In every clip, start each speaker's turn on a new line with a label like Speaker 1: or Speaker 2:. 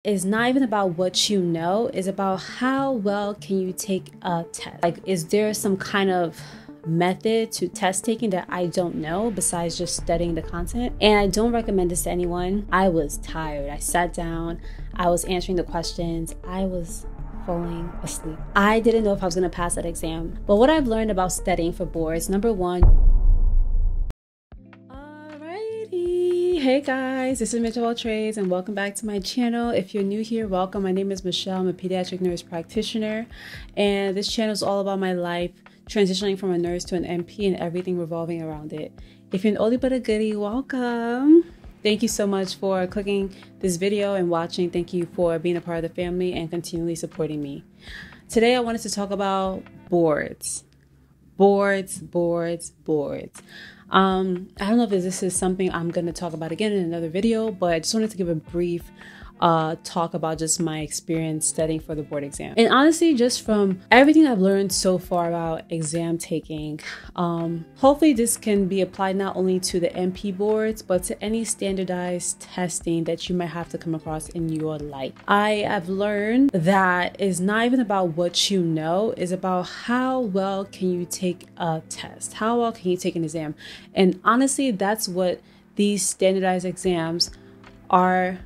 Speaker 1: is not even about what you know, it's about how well can you take a test. Like, is there some kind of method to test taking that I don't know besides just studying the content? And I don't recommend this to anyone. I was tired. I sat down, I was answering the questions, I was falling asleep. I didn't know if I was going to pass that exam. But what I've learned about studying for boards, number one. Hey guys, this is Mitchell Trades and welcome back to my channel. If you're new here, welcome. My name is Michelle. I'm a pediatric nurse practitioner, and this channel is all about my life, transitioning from a nurse to an NP and everything revolving around it. If you're an oldie but a goodie, welcome. Thank you so much for clicking this video and watching. Thank you for being a part of the family and continually supporting me. Today I wanted to talk about boards. Boards. I don't know if this is something I'm going to talk about again in another video, but I just wanted to give a brief talk about just my experience studying for the board exam. And honestly, just from everything I've learned so far about exam taking, hopefully this can be applied not only to the NP boards, but to any standardized testing that you might have to come across in your life. I have learned that it's not even about what you know, it's about how well can you take a test, how well can you take an exam. And honestly, that's what these standardized exams are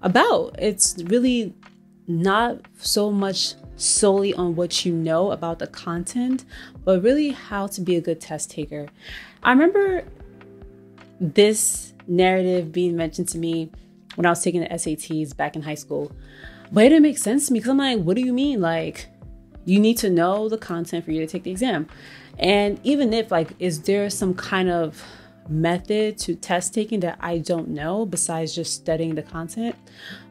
Speaker 1: about. It's really not so much solely on what you know about the content, but really how to be a good test taker. I remember this narrative being mentioned to me when I was taking the SATs back in high school, but it didn't make sense to me because I'm like, what do you mean? Like, you need to know the content for you to take the exam. And even if, like, is there some kind of method to test taking that I don't know besides just studying the content?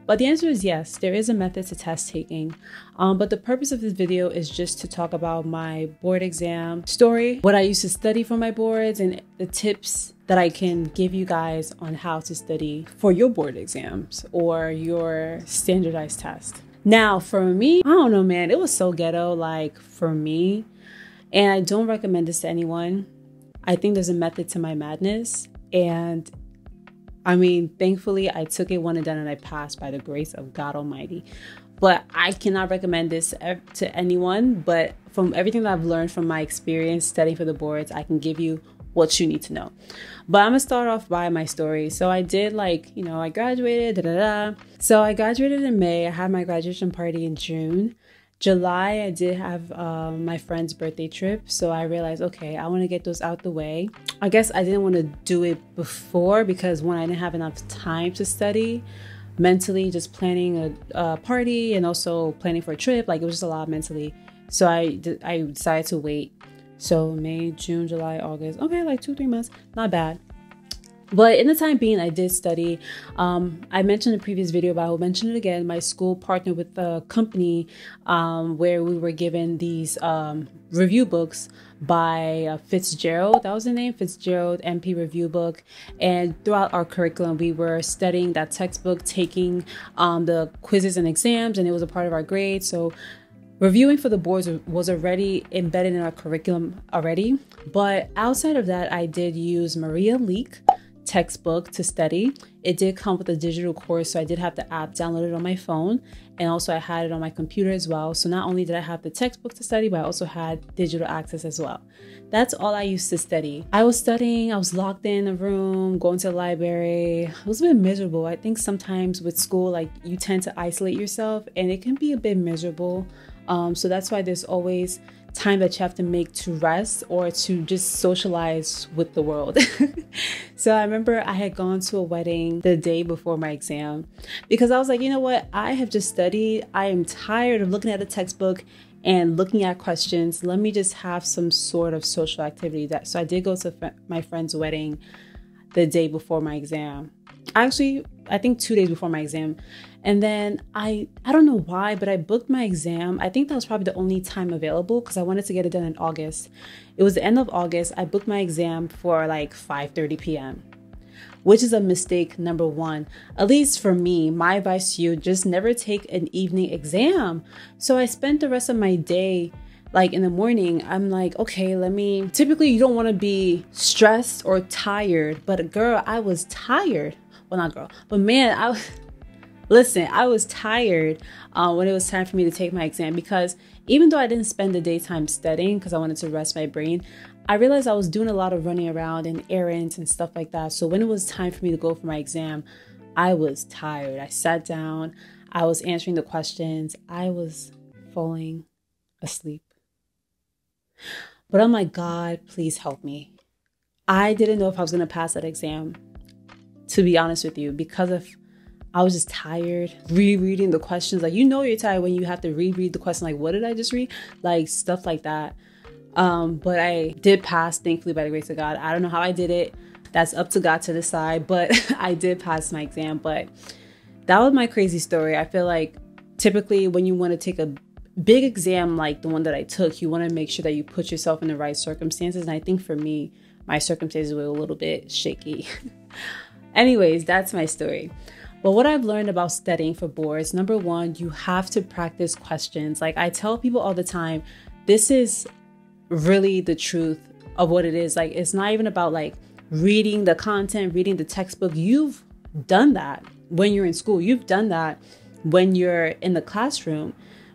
Speaker 1: But the answer is yes, there is a method to test taking. But the purpose of this video is just to talk about my board exam story, what I used to study for my boards, and the tips that I can give you guys on how to study for your board exams or your standardized test. Now, for me, I don't know, man, it was so ghetto, like, for me, and I don't recommend this to anyone. I think there's a method to my madness, and I mean, thankfully I took it one and done and I passed by the grace of God Almighty. But I cannot recommend this to anyone, but from everything that I've learned from my experience studying for the boards, I can give you what you need to know. But I'm gonna start off by my story. So I did, like, you know, I graduated, So I graduated in May. I had my graduation party in June. July, I did have my friend's birthday trip, so I realized, okay, I want to get those out the way. I guess I didn't want to do it before because, one, I didn't have enough time to study mentally, just planning a party and also planning for a trip. Like, it was just a lot mentally. So I decided to wait. So May, June, July, August. Okay, like 2-3 months, not bad. But in the time being, I did study. I mentioned in the previous video, but I will mention it again. My school partnered with a company where we were given these review books by Fitzgerald. That was the name, Fitzgerald NP review book. And throughout our curriculum, we were studying that textbook, taking the quizzes and exams, and it was a part of our grade. So reviewing for the boards was already embedded in our curriculum already. But outside of that, I did use Maria Leak textbook to study. It did come with a digital course, so I did have the app downloaded on my phone, and also I had it on my computer as well. So not only did I have the textbook to study, but I also had digital access as well. That's all I used to study. I was studying, I was locked in a room, going to the library. It was a bit miserable. I think sometimes with school, like, you tend to isolate yourself and it can be a bit miserable. So that's why there's always time that you have to make to rest or to just socialize with the world. So I remember I had gone to a wedding the day before my exam because I was like, you know what? I have just studied. I am tired of looking at a textbook and looking at questions. Let me just have some sort of social activity. So I did go to my friend's wedding the day before my exam. Actually, I think 2 days before my exam. And then I don't know why, but I booked my exam. I think that was probably the only time available because I wanted to get it done in August. It was the end of August. I booked my exam for like 5:30 p.m., which is a mistake, number one. At least for me, my advice to you, just never take an evening exam. So I spent the rest of my day, like, in the morning, I'm like, okay, typically you don't want to be stressed or tired, but girl, I was tired. Well, not girl, but man, Listen, I was tired when it was time for me to take my exam, because even though I didn't spend the daytime studying because I wanted to rest my brain, I realized I was doing a lot of running around and errands and stuff like that. So when it was time for me to go for my exam, I was tired. I sat down, I was answering the questions, I was falling asleep. But I'm like, God, please help me. I didn't know if I was going to pass that exam, to be honest with you, because I was just tired rereading the questions. Like, you're tired when you have to reread the question. Like, what did I just read? Like, stuff like that. But I did pass, thankfully, by the grace of God. I don't know how I did it. That's up to God to decide, but I did pass my exam. But that was my crazy story. I feel like typically when you want to take a big exam like the one that I took, you want to make sure that you put yourself in the right circumstances. And I think for me, my circumstances were a little bit shaky. Anyways, that's my story. But what I've learned about studying for boards, number one, you have to practice questions. Like I tell people all the time, this is really the truth of what it is. Like, it's not even about like reading the content, reading the textbook. You've done that when you're in school. You've done that when you're in the classroom,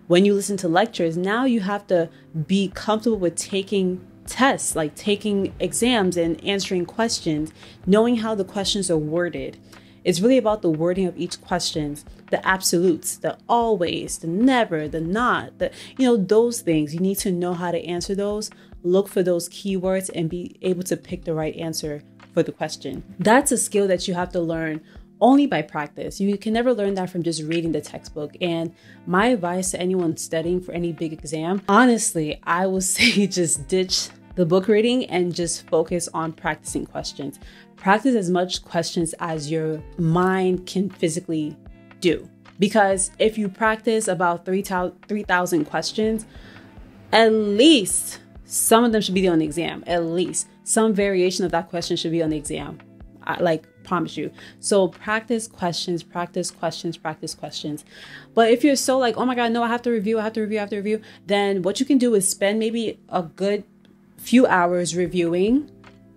Speaker 1: when you listen to lectures. Now you have to be comfortable with taking tests, like taking exams and answering questions, knowing how the questions are worded. It's really about the wording of each question, the absolutes, the always, the never, the not, those things. You need to know how to answer those, look for those keywords, and be able to pick the right answer for the question. That's a skill that you have to learn only by practice. You can never learn that from just reading the textbook. And my advice to anyone studying for any big exam, honestly, I would say just ditch the book reading and just focus on practicing questions. Practice as much questions as your mind can physically do. Because if you practice about 3,000 questions, at least some of them should be on the exam. At least some variation of that question should be on the exam. I promise you. So practice questions, practice questions, practice questions. But if you're so like, oh my God, no, I have to review, then what you can do is spend maybe a good few hours reviewing,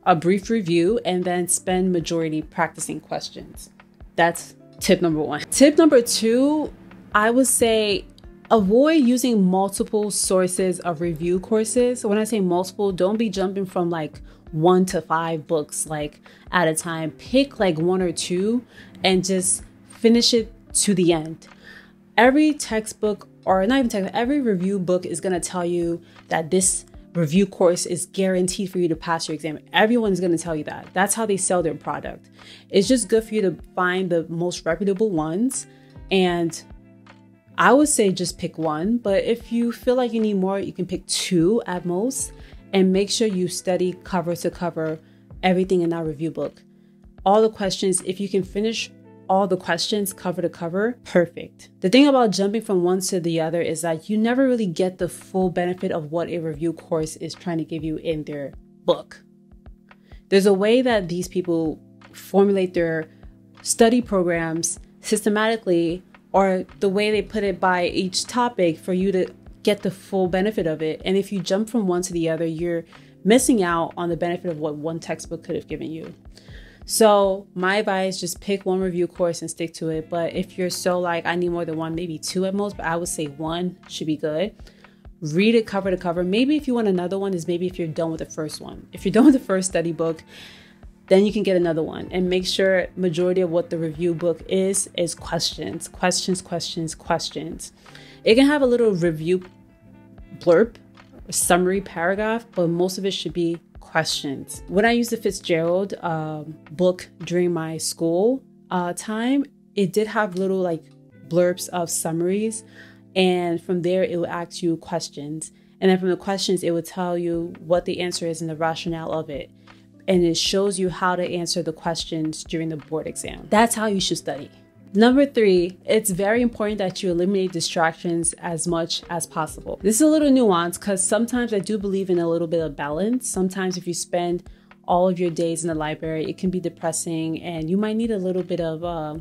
Speaker 1: a brief review, and then spend majority practicing questions. That's tip number one. Tip number two, I would say avoid using multiple sources of review courses. So when I say multiple, don't be jumping from like 1 to 5 books like at a time. Pick like 1 or 2 and just finish it to the end. Every textbook, or not even textbook, every review book is going to tell you that this review course is guaranteed for you to pass your exam. Everyone's going to tell you that. That's how they sell their product. It's just good for you to find the most reputable ones. And I would say just pick one. But if you feel like you need more, you can pick 2 at most. And make sure you study cover to cover everything in that review book. All the questions, if you can finish all the questions cover to cover, perfect. The thing about jumping from one to the other is that you never really get the full benefit of what a review course is trying to give you in their book. There's a way that these people formulate their study programs systematically, or the way they put it by each topic for you to get the full benefit of it. And if you jump from one to the other, you're missing out on the benefit of what one textbook could have given you. So my advice, just pick one review course and stick to it. But if you're so like, I need more than one, maybe 2 at most, but I would say 1 should be good. Read it cover to cover. Maybe if you want another one is maybe if you're done with the first one. If you're done with the first study book, then you can get another one. And make sure majority of what the review book is questions. It can have a little review blurb, a summary paragraph, but most of it should be questions. When I used the Fitzgerald book during my school time, it did have little like blurbs of summaries, and from there it would ask you questions, and then from the questions it would tell you what the answer is and the rationale of it, and it shows you how to answer the questions during the board exam. That's how you should study. Number 3, it's very important that you eliminate distractions as much as possible. This is a little nuanced because sometimes I do believe in a little bit of balance. Sometimes if you spend all of your days in the library, it can be depressing and you might need a little bit of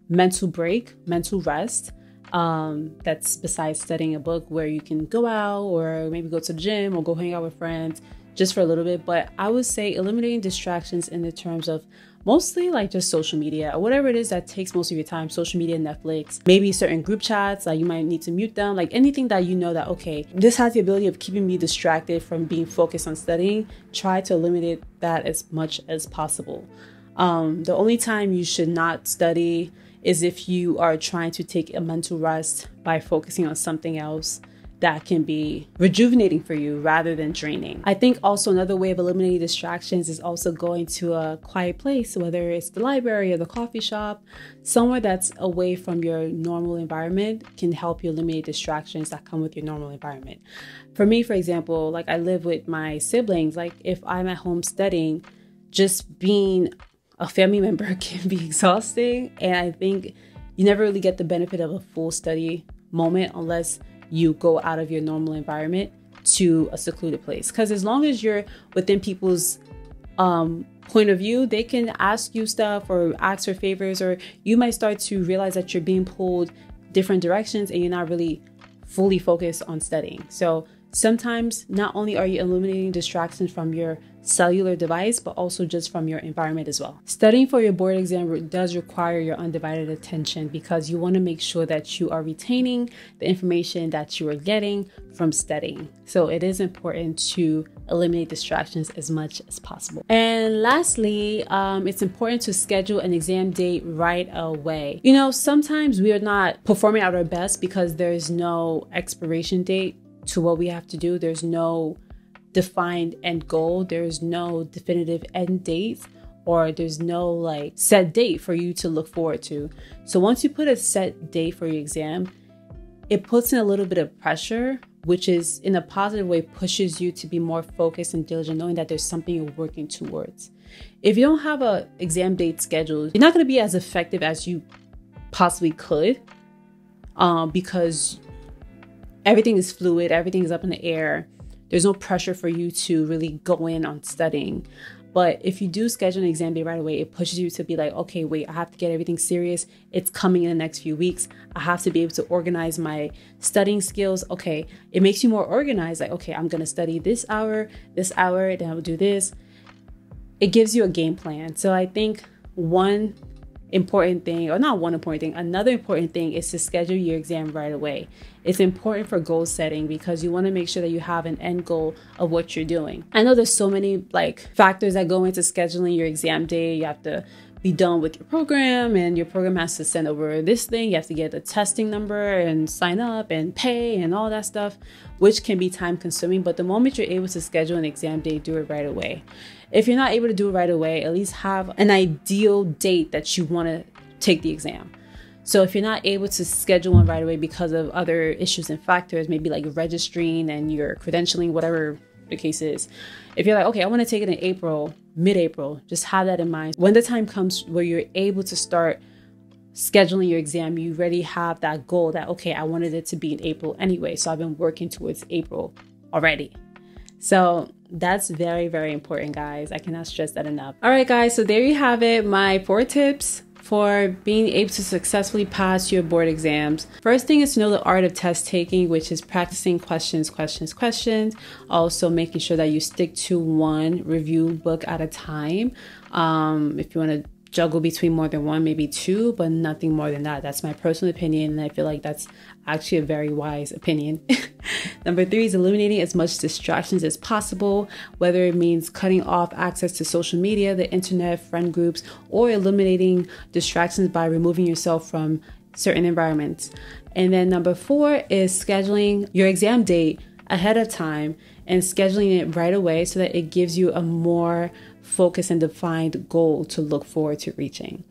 Speaker 1: mental break, mental rest. That's besides studying a book, where you can go out or maybe go to the gym or go hang out with friends, just for a little bit, but I would say eliminating distractions in the terms of mostly like just social media or whatever it is that takes most of your time. Social media, Netflix, maybe certain group chats, like you might need to mute them, like anything that you know that, okay, this has the ability of keeping me distracted from being focused on studying. Try to eliminate that as much as possible. The only time you should not study is if you are trying to take a mental rest by focusing on something else that can be rejuvenating for you rather than draining. I think also another way of eliminating distractions is also going to a quiet place, whether it's the library or the coffee shop. Somewhere that's away from your normal environment can help you eliminate distractions that come with your normal environment. For me, for example, like I live with my siblings. Like if I'm at home studying, just being a family member can be exhausting. And I think you never really get the benefit of a full study moment unless you go out of your normal environment to a secluded place. Because as long as you're within people's point of view, they can ask you stuff or ask for favors, or you might start to realize that you're being pulled different directions and you're not really fully focused on studying. So sometimes not only are you eliminating distractions from your cellular device, but also just from your environment as well. Studying for your board exam does require your undivided attention because you want to make sure that you are retaining the information that you are getting from studying. So it is important to eliminate distractions as much as possible. And lastly, it's important to schedule an exam date right away. You know, sometimes we are not performing at our best because there's no expiration date to what we have to do. There's no defined end goal. There's no definitive end date, or there's no like set date for you to look forward to. So once you put a set date for your exam, it puts in a little bit of pressure, which is in a positive way pushes you to be more focused and diligent, knowing that there's something you're working towards. If you don't have an exam date scheduled, you're not going to be as effective as you possibly could, because everything is fluid, everything is up in the air. There's no pressure for you to really go in on studying. But if you do schedule an exam day right away, it pushes you to be like, okay, wait, I have to get everything serious. It's coming in the next few weeks. I have to be able to organize my studying skills. Okay, it makes you more organized. Like, okay, I'm going to study this hour, then I'll do this. It gives you a game plan. So I think another important thing is to schedule your exam right away. It's important for goal setting because you want to make sure that you have an end goal of what you're doing. I know there's so many like factors that go into scheduling your exam day. You have to be done with your program, and your program has to send over this thing. You have to get the testing number and sign up and pay and all that stuff, which can be time consuming. But the moment you're able to schedule an exam day, do it right away. If you're not able to do it right away, at least have an ideal date that you want to take the exam. So if you're not able to schedule one right away because of other issues and factors, maybe like registering and your credentialing, whatever the case is. If you're like, okay, I want to take it in April, mid-April, just have that in mind. When the time comes where you're able to start scheduling your exam, you already have that goal that, okay, I wanted it to be in April anyway. So I've been working towards April already. So that's very, very important, guys. I cannot stress that enough. All right, guys. So there you have it. My 4 tips for being able to successfully pass your board exams. First thing is to know the art of test taking, which is practicing questions. Also making sure that you stick to one review book at a time. If you want to juggle between more than one, maybe 2, but nothing more than that. That's my personal opinion, and I feel like that's actually a very wise opinion. Number 3 is eliminating as much distractions as possible, whether it means cutting off access to social media, the internet, friend groups, or eliminating distractions by removing yourself from certain environments. And then number 4 is scheduling your exam date ahead of time and scheduling it right away so that it gives you a more focused and defined goal to look forward to reaching.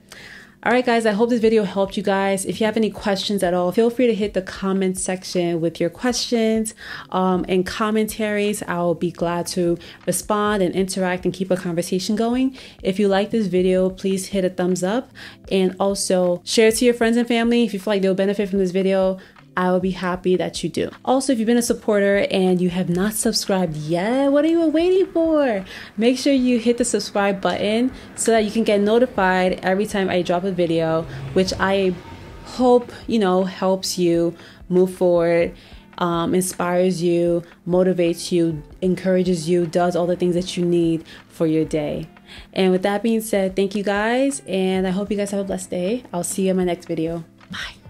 Speaker 1: All right, guys, I hope this video helped you guys. If you have any questions at all, feel free to hit the comment section with your questions and commentaries. I'll be glad to respond and interact and keep a conversation going. If you like this video, please hit a thumbs up and also share it to your friends and family if you feel like they'll benefit from this video. I will be happy that you do. Also, if you've been a supporter and you have not subscribed yet, what are you waiting for? Make sure you hit the subscribe button so that you can get notified every time I drop a video, which I hope, helps you move forward inspires you, motivates you, encourages you, does all the things that you need for your day. And with that being said, thank you guys, and I hope you guys have a blessed day. I'll see you in my next video. Bye.